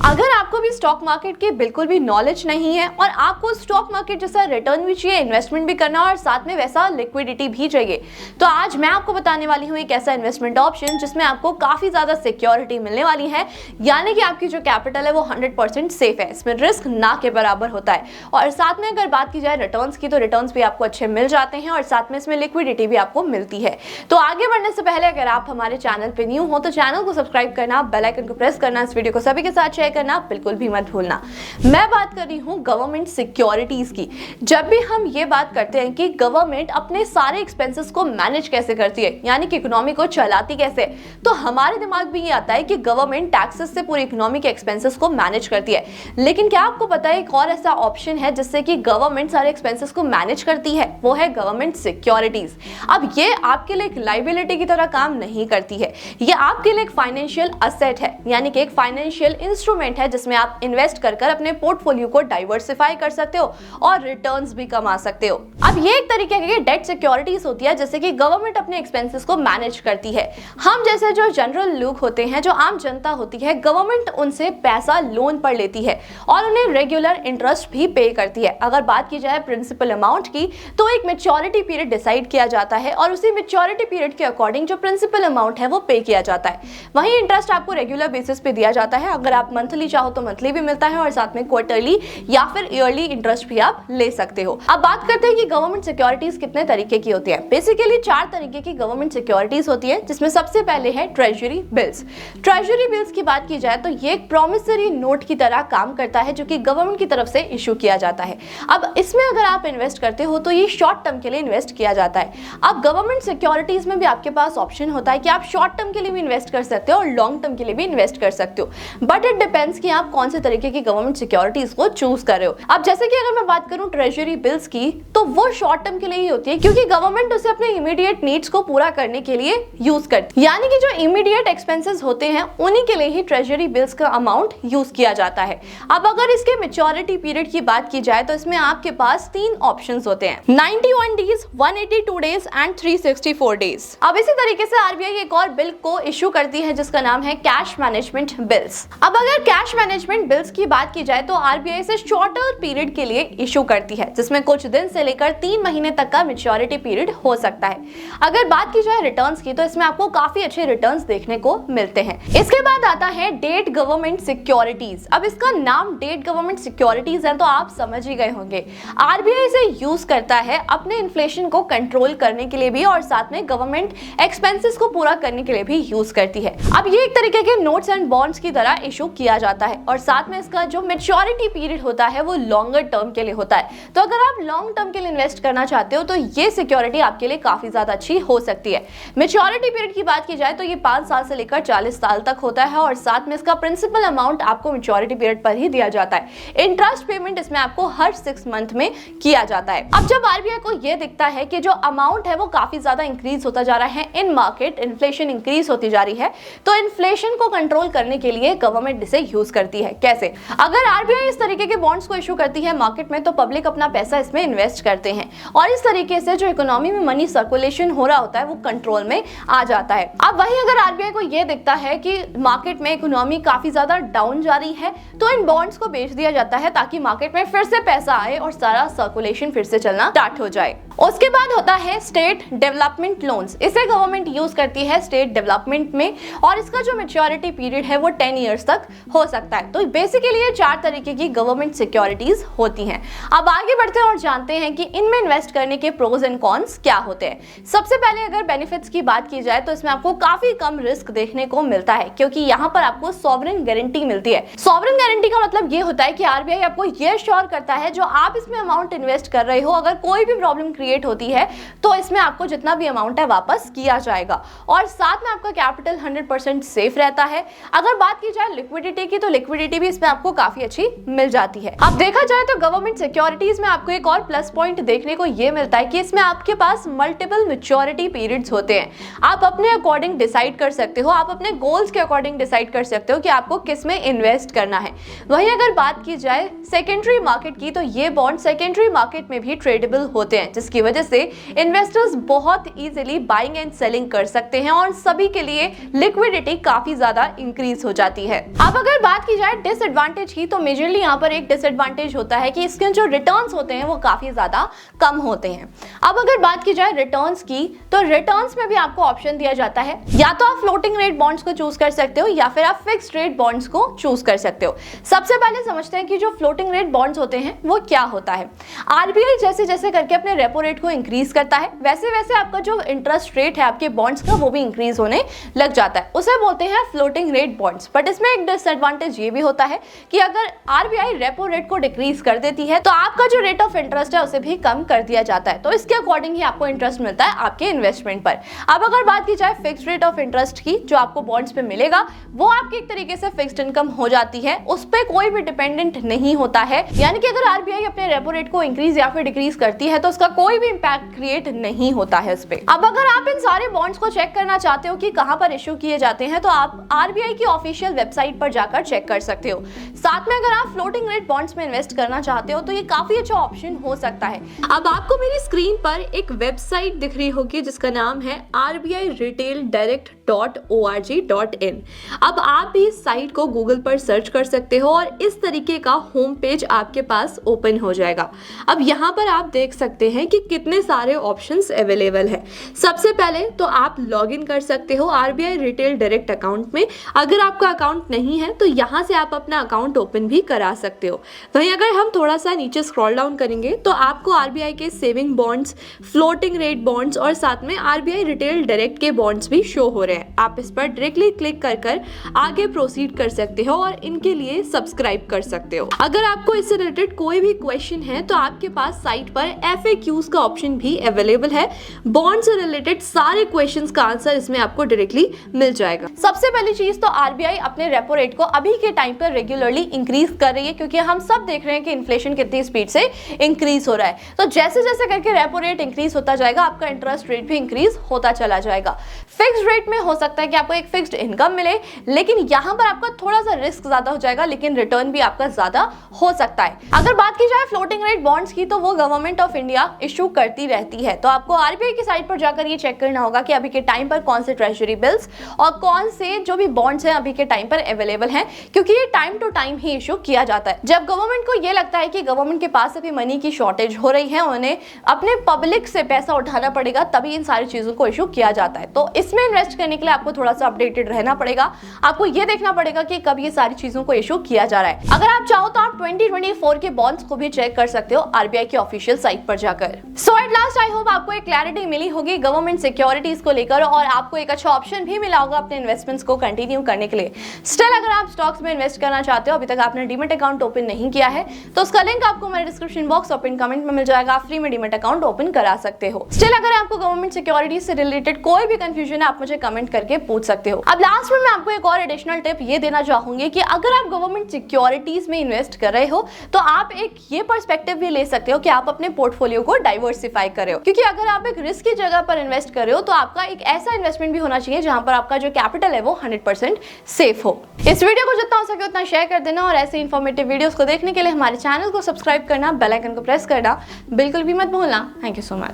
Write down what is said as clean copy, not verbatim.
अगर आपको भी स्टॉक मार्केट की बिल्कुल भी नॉलेज नहीं है और आपको स्टॉक मार्केट जैसा रिटर्न भी चाहिए, इन्वेस्टमेंट भी करना और साथ में वैसा लिक्विडिटी भी चाहिए, तो आज मैं आपको बताने वाली हूँ एक ऐसा इन्वेस्टमेंट ऑप्शन जिसमें आपको काफी ज्यादा सिक्योरिटी मिलने वाली है। यानी कि आपकी जो कैपिटल है वो 100% सेफ है, इसमें रिस्क ना के बराबर होता है। और साथ में अगर बात की जाए रिटर्न्स की, तो रिटर्न्स भी आपको अच्छे मिल जाते हैं और साथ में इसमें लिक्विडिटी भी आपको मिलती है। तो आगे बढ़ने से पहले अगर आप हमारे चैनल पे न्यू हो तो चैनल को सब्सक्राइब करना, बेल आइकन को प्रेस करना, इस वीडियो को सभी के साथ शेयर करना बिल्कुल भी मत भूलना। मैं बात कर रही हूँ गवर्नमेंट सिक्योरिटीज की। जब भी हम ये बात करते हैं कि गवर्नमेंट अपने सारे एक्सपेंसेस को मैनेज कैसे करती है, यानी कि इकोनॉमी को चलाती कैसे, तो हमारे दिमाग में ये आता है कि गवर्नमेंट टैक्सेस से पूरी इकोनॉमी के एक्सपेंसेस को मैनेज करती है। लेकिन क्या आपको पता है एक और ऐसा ऑप्शन है जिससे कि गवर्नमेंट सारे एक्सपेंसेस को मैनेज करती है, वो है गवर्नमेंट सिक्योरिटीज। अब ये आपके लिए एक लायबिलिटी की तरह काम नहीं करती है, ये आपके लिए एक फाइनेंशियल असेट है, यानी कि एक फाइनेंशियल इंस्ट्रूमेंट है जिसमें आप इन्वेस्ट कर अपने पोर्टफोलियो को डाइवर्सिफाई कर सकते हो और रिटर्न्स भी कमा सकते हो। अब ये एक तरीके की डेट सिक्योरिटीज होती है जैसे कि गवर्नमेंट अपने एक्सपेंसेस को मैनेज करती है। हम जैसे जो जनरल लोग होते हैं, जो आम जनता होती है, गवर्नमेंट उनसे पैसा लोन पर लेती है और उन्हें रेगुलर इंटरेस्ट भी पे करती है। अगर बात की जाए प्रिंसिपल अमाउंट की, तो एक मैच्योरिटी पीरियड डिसाइड किया जाता है और उसी मैच्योरिटी पीरियड के अकॉर्डिंग जो प्रिंसिपल अमाउंट है वो पे किया जाता है। वहीं इंटरेस्ट आपको रेगुलर बेसिस पे दिया जाता है। अगर आप मंथली चाहो तो मंथली भी मिलता है और साथ में क्वार्टरली या फिर ईयरली इंटरेस्ट भी आप ले सकते हो। अब बात करते हैं कि गवर्नमेंट सिक्योरिटीज कितने तरीके की होती है। बेसिकली 4 तरीके की गवर्नमेंट सिक्योरिटीज होती है, जिसमें सबसे पहले है ट्रेजरी बिल्स। ट्रेजरी बिल्स की बात की जाए तो ये एक प्रॉमिसरी नोट की तरह काम करता है जो कि गवर्नमेंट की तरफ से इशू किया जाता है। अब इसमें अगर आप इन्वेस्ट करते हो तो ये शॉर्ट टर्म के लिए इन्वेस्ट किया जाता है। अब गवर्नमेंट सिक्योरिटीज में भी आपके पास ऑप्शन होता है कि आप शॉर्ट टर्म के लिए भी इन्वेस्ट कर सकते हो और लॉन्ग टर्म के लिए भी इन्वेस्ट कर सकते हो, बट इट डिपेंड्स कि आप कौन से तरीके की गवर्नमेंट सिक्योरिटीज को चूज कर रहे हो। अब जैसे कि अगर मैं बात करूं ट्रेजरी बिल्स की, तो वो शॉर्ट टर्म के लिए ही होती है क्योंकि गवर्नमेंट उसे अपने इमीडिएट नीड्स को पूरा करने के लिए यूज करती है। यानी कि जो इमीडिएट एक्सपेंसेस होते हैं उन्हीं के लिए ही ट्रेजरी बिल्स का अमाउंट यूज किया जाता है। अब अगर इसके मैच्योरिटी पीरियड की बात की जाए तो इसमें आपके पास 3 ऑप्शंस होते हैं, 91 डेज, 182 डेज एंड 364 डेज। अब इसी तरीके से आरबीआई एक और बिल को इशू करती है जिसका नाम है कैश मैनेजमेंट बिल्स। अब अगर कैश मैनेजमेंट बिल्स की बात की जाए तो आरबीआई से शॉर्टर पीरियड के लिए इशू करती है, जिसमें कुछ दिन से लेकर 3 महीने तक का मैच्योरिटी पीरियड हो सकता है। अगर बात की जाए रिटर्न्स की, तो इसमें आपको काफी अच्छे रिटर्न्स देखने को मिलते हैं। इसके बाद आता है डेट गवर्नमेंट सिक्योरिटीज। अब इसका नाम डेट गवर्नमेंट सिक्योरिटीज है तो आप समझ ही गए होंगे। आरबीआई इसे यूज करता है अपने इन्फ्लेशन को कंट्रोल करने के लिए भी और साथ में गवर्नमेंट एक्सपेंसेस को पूरा करने के लिए भी यूज करती है। अब ये एक तरीके के नोट्स एंड बॉन्ड्स की तरह इशू किया जाता है और साथ में इसका जो मैच्योरिटी पीरियड होता है वो लॉन्गर टर्म के लिए होता है। तो अगर आप लॉन्ग टर्म के लिए इन्वेस्ट करना चाहते हो तो ये सिक्योरिटी आपके लिए काफी ज्यादा अच्छी हो सकती है। मैच्योरिटी पीरियड की बात की जाए तो ये 5 साल से लेकर 40 साल तक होता है और साथ में इसका प्रिंसिपल अमाउंट आपको मैच्योरिटी पीरियड पर ही दिया जाता है। इंटरेस्ट पेमेंट इसमें आपको हर 6 मंथ में किया जाता है। अब जब आरबीआई को ये दिखता है कि जो अमाउंट है वो काफी ज्यादा इंक्रीज होता जा रहा है इन मार्केट, इन्फ्लेशन इंक्रीज होती जा रही है, तो इन्फ्लेशन को कंट्रोल करने के लिए गवर्नमेंट इसे यूज करती है। कैसे? अगर आरबीआई इस तरीके के बॉन्ड्स को इशू करती है मार्केट में तो पब्लिक अपना पैसा इसमें इन्वेस्ट करते हैं और इस तरीके से जो इकोनॉमी में मनी सर्कुलेशन हो रहा होता है वो कंट्रोल में आ जाता है। अब वहीं अगर आरबीआई को ये दिखता है कि मार्केट में इकोनॉमी काफी ज्यादा डाउन जा रही है तो इन बॉन्ड्स को बेच दिया जाता है ताकि मार्केट में फिर से पैसा आए और सारा सर्कुलेशन फिर से चलना स्टार्ट हो जाए। उसके बाद होता है स्टेट डेवलपमेंट लोन्स। इसे गवर्नमेंट यूज करती है स्टेट डेवलपमेंट में और इसका जो मैच्योरिटी पीरियड है वो 10 इयर्स तक हो सकता है। तो बेसिकली ये 4 तरीके की गवर्नमेंट सिक्योरिटीज होती हैं। अब आगे बढ़ते हैं और जानते हैं कि इनमें इन्वेस्ट करने के प्रोज एंड कॉन्स क्या होते हैं। सबसे पहले अगर बेनिफिट्स की बात की जाए तो इसमें आपको काफी कम रिस्क देखने को मिलता है क्योंकि यहाँ पर आपको सॉवरेन गारंटी मिलती है। सॉवरेन गारंटी का मतलब ये होता है कि आरबीआई आपको ये श्योर करता है जो आप इसमें अमाउंट इन्वेस्ट कर रहे हो, अगर कोई भी प्रॉब्लम क्रिएट होती है तो इसमें आपको जितना भी अमाउंट है वापस किया जाएगा और साथ में आपका कैपिटल 100% सेफ रहता है। अगर बात की जाए लिक्विडिटी की तो लिक्विडिटी भी इसमें आपको काफी अच्छी मिल जाती है। अब देखा जाए तो गवर्नमेंट सिक्योरिटीज में आपको एक और प्लस पॉइंट देखने को ये मिलता है कि इसमें आपके पास मल्टीपल मैच्योरिटी पीरियड्स होते हैं। आप अपने अकॉर्डिंग डिसाइड कर सकते हो, आप अपने गोल्स के अकॉर्डिंग डिसाइड कर सकते हो कि आपको किस में इन्वेस्ट करना है। वहीं अगर बात की जाए सेकेंडरी मार्केट की तो ये बॉन्ड सेकेंडरी मार्केट में भी ट्रेडेबल होते हैं जिसकी वजह से इन्वेस्टर्स बहुत इजीली बाइंग एंड सेलिंग कर सकते हैं और सभी के लिए लिक्विडिटी काफी ज्यादा इंक्रीज हो जाती है। अब अगर बात की जाए डिसएडवांटेज की, तो मेजरली यहाँ पर एक डिसएडवांटेज होता है कि इसके जो रिटर्न्स होते हैं वो काफी ज्यादा कम होते हैं। अब अगर बात की जाए रिटर्न्स की, तो रिटर्न्स में भी आपको ऑप्शन दिया जाता है, या तो आप फ्लोटिंग रेट बॉन्ड्स को चूज कर सकते हो या फिर आप फिक्स्ड रेट बॉन्ड्स को चूज कर सकते हो। सबसे पहले समझते हैं कि जो फ्लोटिंग रेट बॉन्ड्स होते हैं वो क्या होता है। आरबीआई जैसे जैसे करके अपने रेपो रेट को इंक्रीज करता है, वैसे वैसे आपका जो इंटरेस्ट रेट है आपके बॉन्ड्स का वो भी इंक्रीज होने लग जाता है, उसे बोलते हैं फ्लोटिंग रेट बॉन्ड्स। बट इसमें एक डिसएडवांटेज ये भी होता है कि अगर आरबीआई रेपो रेट को डिक्रीज कर देती है तो आपका जो रेट ऑफ इंटरेस्ट है उसे भी कम कर दिया जाता है, तो इसके अकॉर्डिंग ही आपको इंटरेस्ट मिलता है आपके इन्वेस्टमेंट पर। अब अगर बात की जाए फिक्स्ड रेट ऑफ इंटरेस्ट की, जो आपको बॉन्ड्स पे मिलेगा वो आपकी एक तरीके से फिक्स्ड इनकम हो जाती है, उस पे कोई भी डिपेंडेंट नहीं होता है। यानी कि अगर आरबीआई अपने रेपो रेट को इंक्रीज या फिर डिक्रीज करती है तो उसका कोई भी इंपैक्ट क्रिएट नहीं होता है उस पे। अब अगर आप इन सारे बॉन्ड्स को चेक करना चाहते हो कि कहां पर इश्यू किए जाते हैं, तो आप आरबीआई की ऑफिशियल वेबसाइट पर जाकर चेक कर सकते हो। साथ में अगर आप फ्लोटिंग रेट बॉन्ड्स में इन्वेस्ट करना चाहते हो तो ये काफी अच्छा ऑप्शन हो सकता है। अब आपको मेरी स्क्रीन पर एक वेबसाइट दिख रही होगी जिसका नाम है RBIRetailDirect.org.in। अब आप भी इस साइट को गूगल पर सर्च कर सकते हो और इस तरीके का होम पेज आपके पास ओपन हो जाएगा। अब यहाँ पर आप देख सकते हैं कि कितने सारे ऑप्शंस अवेलेबल है। सबसे पहले तो आप लॉग इन कर सकते हो आरबीआई रिटेल डायरेक्ट अकाउंट में। अगर आपका अकाउंट नहीं है तो यहाँ से आप अपना अकाउंट ओपन भी करा सकते हो। वहीं अगर हम थोड़ा सा नीचे स्क्रॉल डाउन करेंगे तो आपको आरबीआई के saving bonds, floating rate bonds और साथ में आरबीआई रिटेल डायरेक्ट के बॉन्ड्स भी शो हो रहे हैं। आप इस पर डायरेक्टली क्लिक कर आगे प्रोसीड कर सकते हो और इनके लिए सब्सक्राइब कर सकते हो। अगर आपको इससे रिलेटेड कोई भी क्वेश्चन है तो आपके पास साइट पर FAQs का ऑप्शन भी अवेलेबल है। बॉन्ड से रिलेटेड सारे क्वेश्चंस का आंसर इसमें आपको डायरेक्टली मिल जाएगा। सबसे पहली चीज तो आरबीआई अपने रेपो रेट को अभी के टाइम पर रेगुलरली इंक्रीज कर रही है, क्योंकि हम सब देख रहे हैं कि इन्फ्लेशन कितनी स्पीड से इंक्रीज हो रहा है। तो जैसे जैसे करके रेपो रेट इंक्रीज होता जाएगा आपका इंटरेस्ट रेट भी इंक्रीज होता चला जाएगा। फिक्स्ड रेट में हो सकता है कि आपको एक फिक्स्ड इनकम मिले, लेकिन यहाँ पर आपका थोड़ा सा रिस्क ज्यादा हो जाएगा, लेकिन रिटर्न भी आपका ज्यादा हो सकता है। अगर बात की जाए फ्लोटिंग रेट बॉन्ड्स की, तो वो गवर्नमेंट ऑफ इंडिया इशू करती रहती है, तो आपको आरबीआई की साइट पर जाकर ये चेक करना होगा कि अभी के टाइम पर कौन से ट्रेजरी बिल्स और कौन से जो भी बॉन्ड्स हैं अभी के टाइम पर अवेलेबल हैं, क्योंकि ये टाइम टू टाइम ही इशू किया जाता है। जब गवर्नमेंट को ये लगता है कि गवर्नमेंट के पास अभी मनी की शॉर्टेज हो रही है, उन्हें अपने पब्लिक से पैसा उठाना पड़ेगा, तभी इन सारी चीजों को इशू किया जाता है। तो इसमें इन्वेस्ट करने के लिए आपको थोड़ा सा अपडेटेड रहना पड़ेगा। आपको ये देखना पड़ेगा कि कब ये सारी चीजों को इशू किया जा रहा है। अगर आप चाहो तो आप 2024 के बॉन्ड्स को भी चेक कर सकते हो आरबीआई की ऑफिशियल साइट पर जाकर। सो एट लास्ट आई होप आपको एक क्लैरिटी मिली होगी गवर्नमेंट सिक्योरिटीज को लेकर, और आपको एक अच्छा ऑप्शन भी मिला होगा अपने इन्वेस्टमेंट्स को कंटिन्यू करने के लिए। स्टिल अगर आप स्टॉक्स में इन्वेस्ट करना चाहते हो, अभी तक आपने डीमैट अकाउंट ओपन नहीं किया है, तो उसका लिंक आपको मेरे डिस्क्रिप्शन बॉक्स और पिन कमेंट में मिल जाएगा। आप फ्री में डीमैट अकाउंट ओपन करा सकते हो। स्टिल अगर आपको गवर्नमेंट सिक्योरिटी से रिलेटेड कोई भी कंफ्यूजन है, आप मुझे कमेंट करके पूछ सकते हो। अब लास्ट में मैं आपको एक और एडिशनल टिप ये देना चाहूंगी कि अगर आप गवर्नमेंट सिक्योरिटीज में इन्वेस्ट कर रहे हो तो आप एक ये पर्सपेक्टिव भी ले सकते हो कि आप अपने पोर्टफोलियो को डाइवर्सिफाई कर रहे हो, क्योंकि अगर आप एक रिस्की जगह पर इन्वेस्ट कर रहे हो तो आपका एक ऐसा इन्वेस्टमेंट भी होना चाहिए जहां पर आपका जो कैपिटल है वो 100% सेफ हो। इस वीडियो को जितना हो सके उतना शेयर कर देना, और ऐसे इन्फॉर्मेटिव वीडियोस को देखने के लिए हमारे चैनल को सब्सक्राइब करना, बेल आइकन को प्रेस करना बिल्कुल भी मत भूलना। Thank you so much.